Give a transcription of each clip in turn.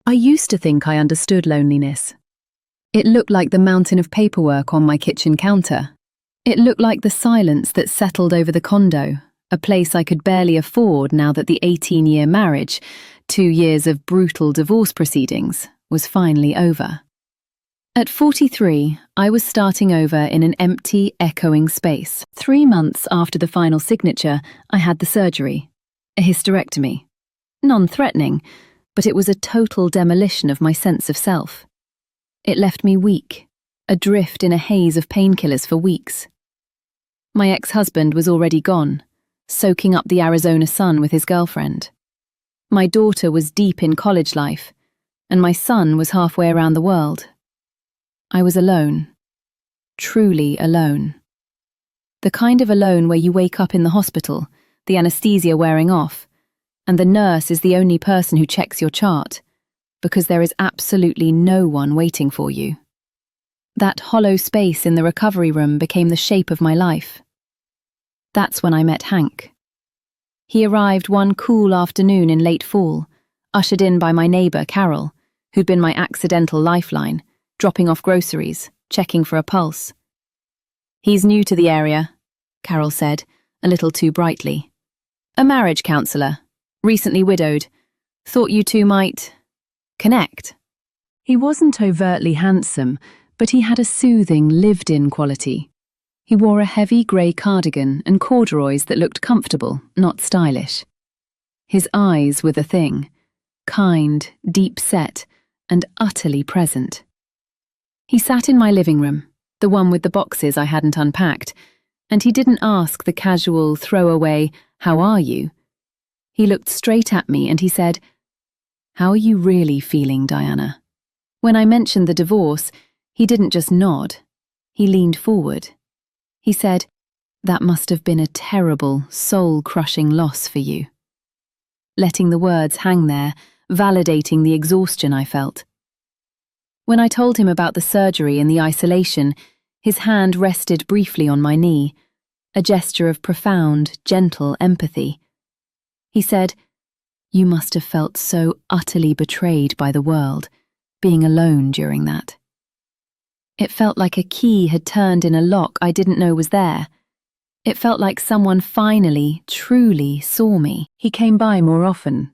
I used to think I understood loneliness. It looked like the mountain of paperwork on my kitchen counter. It looked like the silence that settled over the condo, a place I could barely afford now that the 18-year marriage, 2 years of brutal divorce proceedings, was finally over. At 43, I was starting over in an empty, echoing space. 3 months after the final signature, I had the surgery, a hysterectomy. Non-threatening, but it was a total demolition of my sense of self. It left me weak, adrift in a haze of painkillers for weeks. My ex-husband was already gone, soaking up the Arizona sun with his girlfriend. My daughter was deep in college life, and my son was halfway around the world. I was alone, truly alone. The kind of alone where you wake up in the hospital, the anesthesia wearing off, and the nurse is the only person who checks your chart, because there is absolutely no one waiting for you. That hollow space in the recovery room became the shape of my life. That's when I met Hank. He arrived one cool afternoon in late fall, ushered in by my neighbour, Carol, who'd been my accidental lifeline, dropping off groceries, checking for a pulse. "He's new to the area," Carol said, a little too brightly. "A marriage counsellor, recently widowed. Thought you two might connect." He wasn't overtly handsome, but he had a soothing, lived-in quality. He wore a heavy grey cardigan and corduroys that looked comfortable, not stylish. His eyes were the thing, kind, deep-set, and utterly present. He sat in my living room, the one with the boxes I hadn't unpacked, and he didn't ask the casual, throwaway, "How are you?" He looked straight at me and he said, "How are you really feeling, Diana?" When I mentioned the divorce, he didn't just nod. He leaned forward. He said, "That must have been a terrible, soul-crushing loss for you." Letting the words hang there, validating the exhaustion I felt. When I told him about the surgery and the isolation, his hand rested briefly on my knee, a gesture of profound, gentle empathy. He said, "You must have felt so utterly betrayed by the world, being alone during that." It felt like a key had turned in a lock I didn't know was there. It felt like someone finally, truly saw me. He came by more often.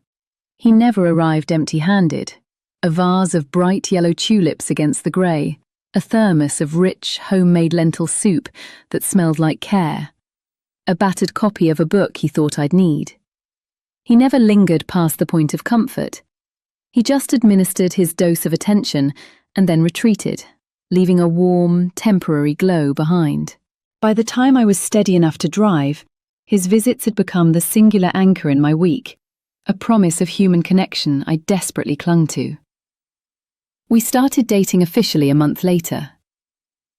He never arrived empty-handed. A vase of bright yellow tulips against the grey, a thermos of rich, homemade lentil soup that smelled like care, a battered copy of a book he thought I'd need. He never lingered past the point of comfort. He just administered his dose of attention and then retreated, leaving a warm, temporary glow behind. By the time I was steady enough to drive, his visits had become the singular anchor in my week, a promise of human connection I desperately clung to. We started dating officially a month later.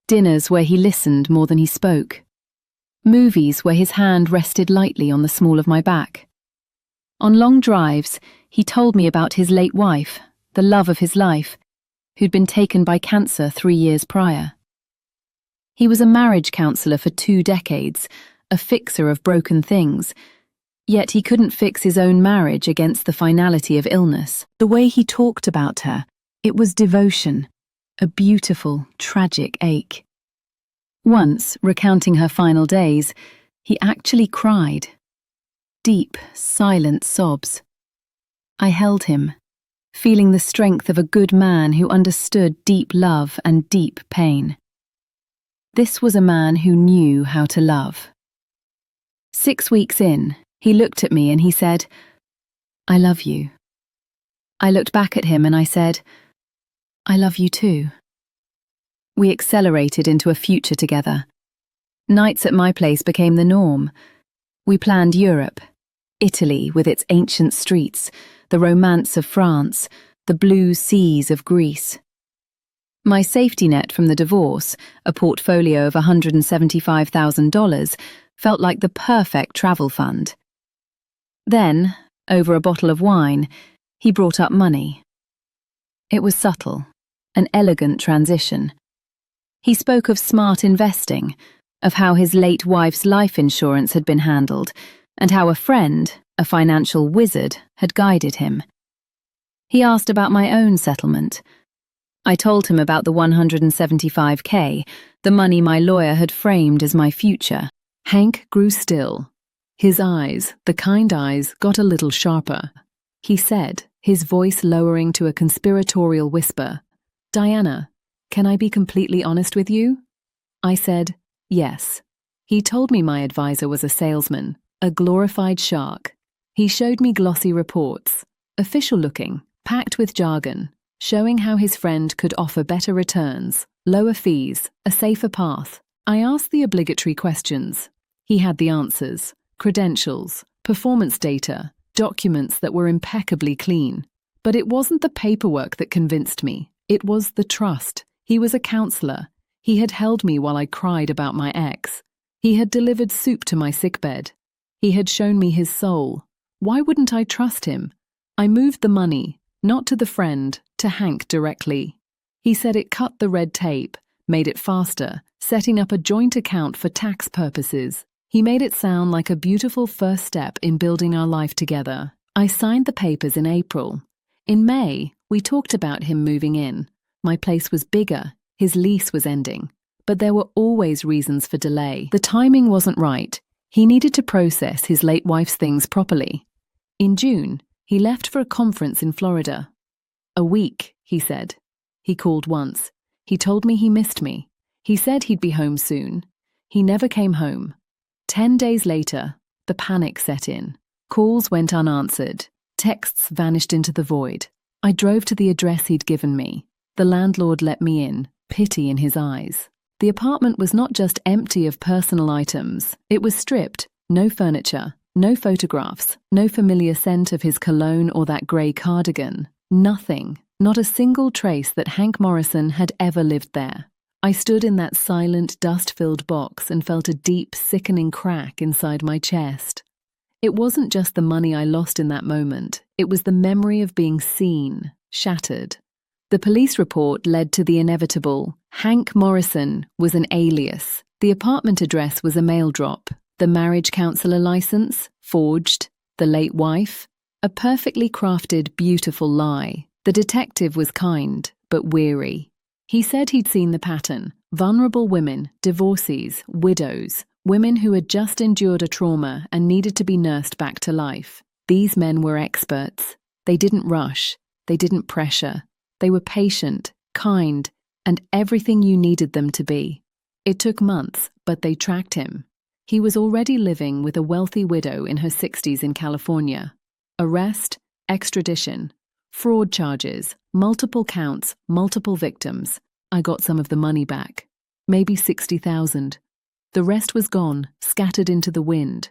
Dinners where he listened more than he spoke. Movies where his hand rested lightly on the small of my back. On long drives, he told me about his late wife, the love of his life, who'd been taken by cancer 3 years prior. He was a marriage counsellor for 2 decades, a fixer of broken things, yet he couldn't fix his own marriage against the finality of illness. The way he talked about her, it was devotion, a beautiful, tragic ache. Once, recounting her final days, he actually cried. Deep, silent sobs. I held him, feeling the strength of a good man who understood deep love and deep pain. This was a man who knew how to love. 6 weeks in, he looked at me and he said, "I love you." I looked back at him and I said, "I love you too." We accelerated into a future together. Nights at my place became the norm. We planned Europe, Italy with its ancient streets, the romance of France, the blue seas of Greece. My safety net from the divorce, a portfolio of $175,000, felt like the perfect travel fund. Then, over a bottle of wine, he brought up money. It was subtle, an elegant transition. He spoke of smart investing, of how his late wife's life insurance had been handled, and how a friend, a financial wizard, had guided him. He asked about my own settlement. I told him about the 175K, the money my lawyer had framed as my future. Hank grew still. His eyes, the kind eyes, got a little sharper. He said, his voice lowering to a conspiratorial whisper, "Diana, can I be completely honest with you?" I said, "Yes." He told me my advisor was a salesman, a glorified shark. He showed me glossy reports, official-looking, packed with jargon, showing how his friend could offer better returns, lower fees, a safer path. I asked the obligatory questions. He had the answers, credentials, performance data, documents that were impeccably clean. But it wasn't the paperwork that convinced me. It was the trust. He was a counselor. He had held me while I cried about my ex. He had delivered soup to my sickbed. He had shown me his soul. Why wouldn't I trust him? I moved the money, not to the friend, to Hank directly. He said it cut the red tape, made it faster, setting up a joint account for tax purposes. He made it sound like a beautiful first step in building our life together. I signed the papers in April. In May, we talked about him moving in. My place was bigger, his lease was ending. But there were always reasons for delay. The timing wasn't right. He needed to process his late wife's things properly. In June, he left for a conference in Florida. "A week," he said. He called once. He told me he missed me. He said he'd be home soon. He never came home. 10 days later, the panic set in. Calls went unanswered. Texts vanished into the void. I drove to the address he'd given me. The landlord let me in, pity in his eyes. The apartment was not just empty of personal items. It was stripped, no furniture, no photographs, no familiar scent of his cologne or that grey cardigan. Nothing, not a single trace that Hank Morrison had ever lived there. I stood in that silent, dust-filled box and felt a deep, sickening crack inside my chest. It wasn't just the money I lost in that moment. It was the memory of being seen, shattered. The police report led to the inevitable. Hank Morrison was an alias. The apartment address was a mail drop. The marriage counselor license, forged. The late wife, a perfectly crafted, beautiful lie. The detective was kind, but weary. He said he'd seen the pattern. Vulnerable women, divorcees, widows, women who had just endured a trauma and needed to be nursed back to life. These men were experts. They didn't rush. They didn't pressure. They were patient, kind, and everything you needed them to be. It took months, but they tracked him. He was already living with a wealthy widow in her 60s in California. Arrest, extradition, fraud charges, multiple counts, multiple victims. I got some of the money back. Maybe 60,000. The rest was gone, scattered into the wind.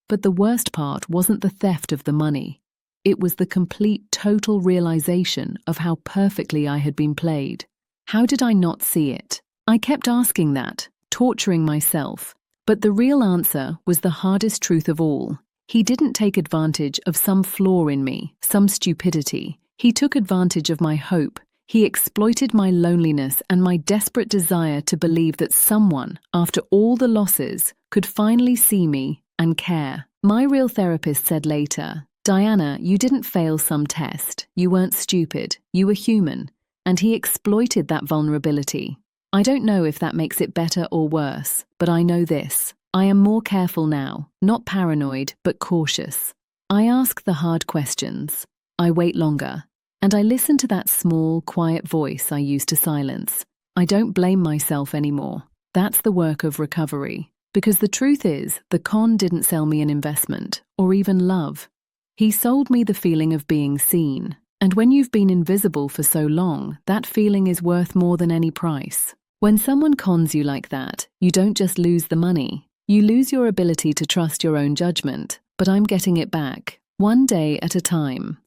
But the worst part wasn't the theft of the money. It was the complete, total realization of how perfectly I had been played. How did I not see it? I kept asking that, torturing myself. But the real answer was the hardest truth of all. He didn't take advantage of some flaw in me, some stupidity. He took advantage of my hope. He exploited my loneliness and my desperate desire to believe that someone, after all the losses, could finally see me and care. My real therapist said later, "Diana, you didn't fail some test. You weren't stupid. You were human." And he exploited that vulnerability. I don't know if that makes it better or worse, but I know this. I am more careful now, not paranoid, but cautious. I ask the hard questions. I wait longer. And I listen to that small, quiet voice I used to silence. I don't blame myself anymore. That's the work of recovery. Because the truth is, the con didn't sell me an investment, or even love. He sold me the feeling of being seen. And when you've been invisible for so long, that feeling is worth more than any price. When someone cons you like that, you don't just lose the money. You lose your ability to trust your own judgment. But I'm getting it back, one day at a time.